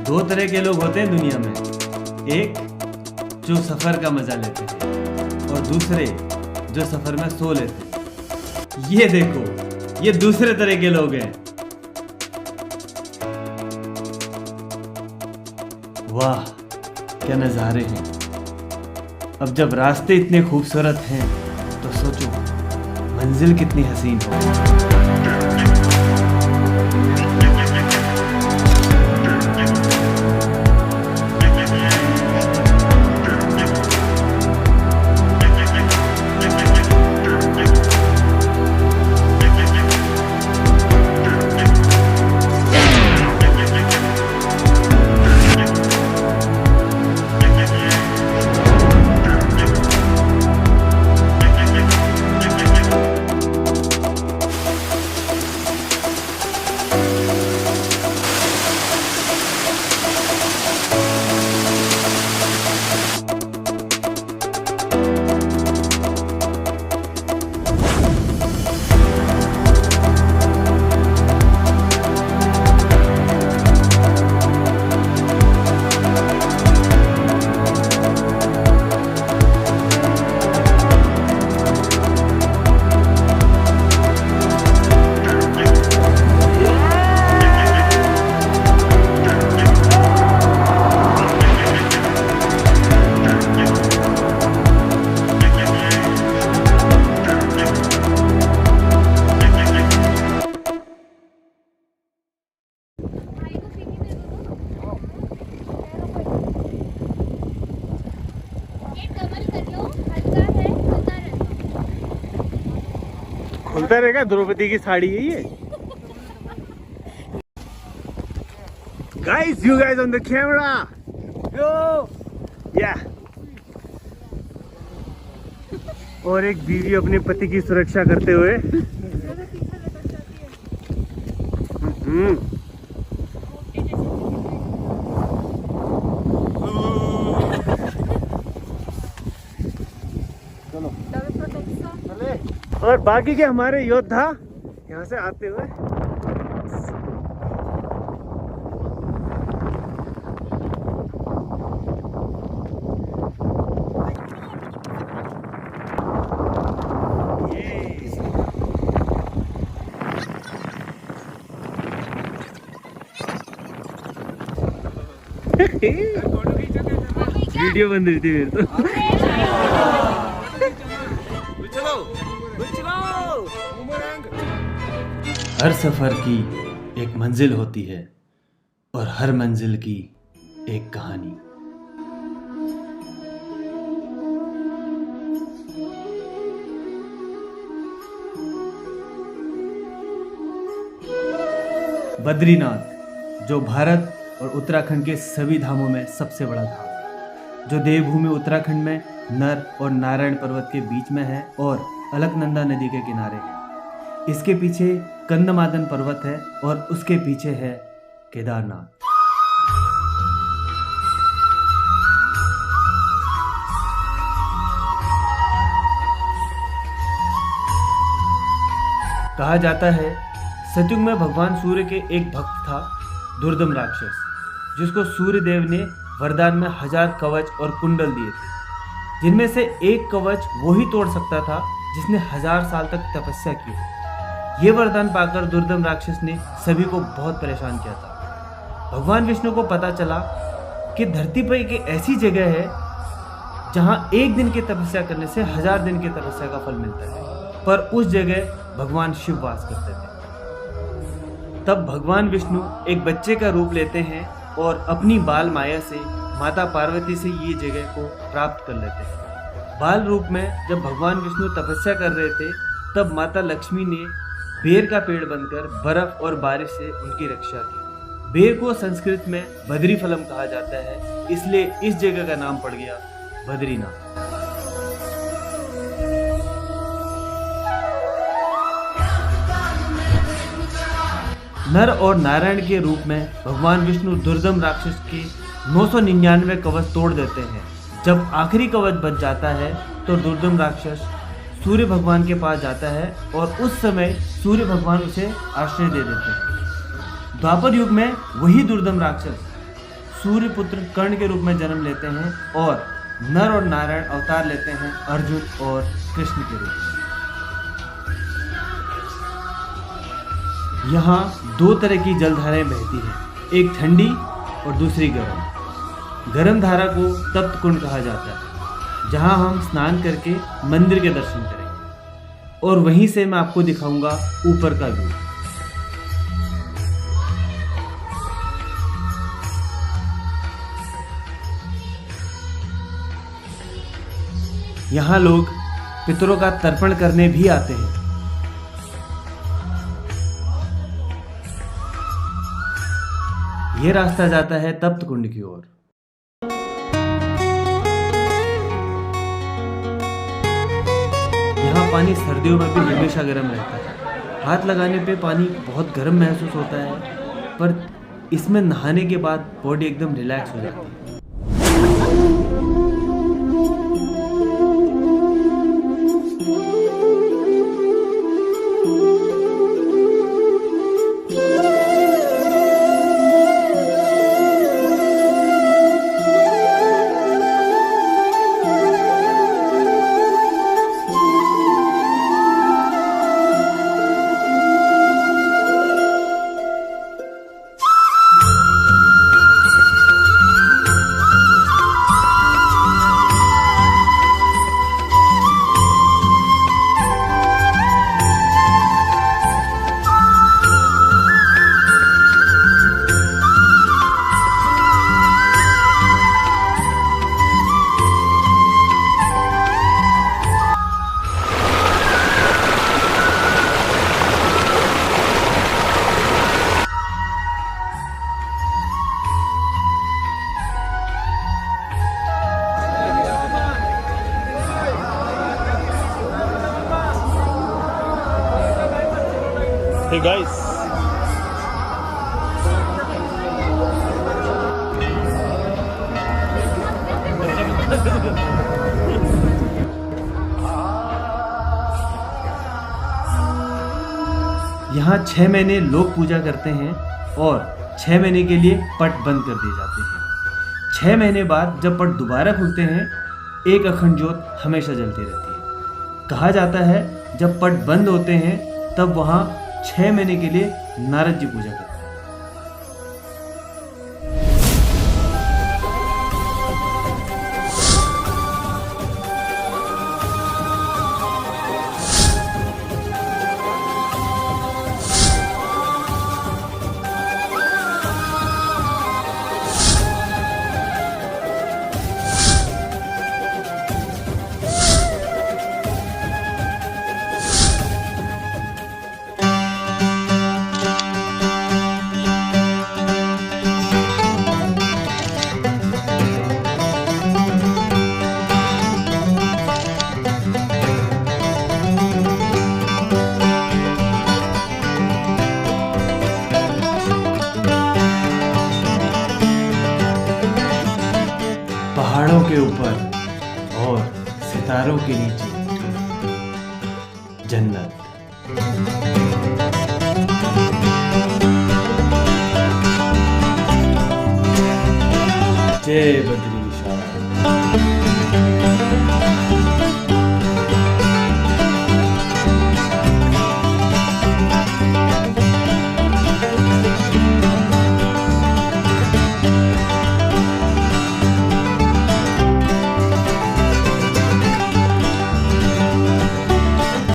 दो तरह के लोग होते हैं दुनिया में, एक जो सफर का मजा लेते हैं और दूसरे जो सफर में सो लेते हैं। ये देखो, ये दूसरे तरह के लोग हैं। वाह क्या नज़ारे हैं। अब जब रास्ते इतने खूबसूरत हैं तो सोचो मंजिल कितनी हसीन हो। खुलता रहेगा। द्रौपदी की साड़ी है ये। Guys, you guys on the camera. Yo. Yeah. और एक बीवी अपने पति की सुरक्षा करते हुए। और बाकी के हमारे योद्धा यहाँ से आते हुए वीडियो बन रही थी मेरे तो। हर सफर की एक मंजिल होती है और हर मंजिल की एक कहानी। बद्रीनाथ जो भारत और उत्तराखंड के सभी धामों में सबसे बड़ा धाम है, जो देवभूमि उत्तराखंड में नर और नारायण पर्वत के बीच में है और अलकनंदा नदी के किनारे है। इसके पीछे कंदमादन पर्वत है और उसके पीछे है केदारनाथ। कहा जाता है सतयुग में भगवान सूर्य के एक भक्त था दुर्दम राक्षस, जिसको सूर्य देव ने वरदान में 1000 कवच और कुंडल दिए थे, जिनमें से एक कवच वो ही तोड़ सकता था जिसने 1000 साल तक तपस्या की। ये वरदान पाकर दुर्दम राक्षस ने सभी को बहुत परेशान किया था। भगवान विष्णु को पता चला कि धरती पर एक ऐसी जगह है जहां एक दिन की तपस्या करने से 1000 दिन की तपस्या का फल मिलता है, पर उस जगह भगवान शिव वास करते थे। तब भगवान विष्णु एक बच्चे का रूप लेते हैं और अपनी बाल माया से माता पार्वती से ये जगह को प्राप्त कर लेते हैं। बाल रूप में जब भगवान विष्णु तपस्या कर रहे थे, तब माता लक्ष्मी ने बेर का पेड़ बनकर बर्फ और बारिश से उनकी रक्षा की। बेर को संस्कृत में बद्री फलम कहा जाता है, इसलिए इस जगह का नाम पड़ गया बद्रीनाथ। नर और नारायण के रूप में भगवान विष्णु दुर्दम राक्षस के 999 कवच तोड़ देते हैं। जब आखिरी कवच बच जाता है तो दुर्दम राक्षस सूर्य भगवान के पास जाता है और उस समय सूर्य भगवान उसे आश्रय दे देते हैं। द्वापर युग में वही दुर्दम राक्षस सूर्य पुत्र कर्ण के रूप में जन्म लेते हैं और नर और नारायण अवतार लेते हैं अर्जुन और कृष्ण के रूप में। यहाँ 2 तरह की जलधाराएं बहती हैं, एक ठंडी और दूसरी गर्म। गर्म धारा को तप्त कुंड कहा जाता है, जहाँ हम स्नान करके मंदिर के दर्शन करेंगे और वहीं से मैं आपको दिखाऊंगा ऊपर का व्यू। यहाँ लोग पितरों का तर्पण करने भी आते हैं। यह रास्ता जाता है तप्त कुंड की ओर। यहाँ पानी सर्दियों में भी हमेशा गर्म रहता है। हाथ लगाने पे पानी बहुत गर्म महसूस होता है, पर इसमें नहाने के बाद बॉडी एकदम रिलैक्स हो जाती है। Hey guys, यहाँ 6 महीने लोग पूजा करते हैं और 6 महीने के लिए पट बंद कर दिए जाते हैं। 6 महीने बाद जब पट दोबारा खुलते हैं, एक अखंड ज्योत हमेशा जलती रहती है। कहा जाता है जब पट बंद होते हैं तब वहाँ 6 महीने के लिए नारद जी पूजा करते हैं। पहाड़ों के ऊपर और सितारों के नीचे जन्नत। जय बद्री।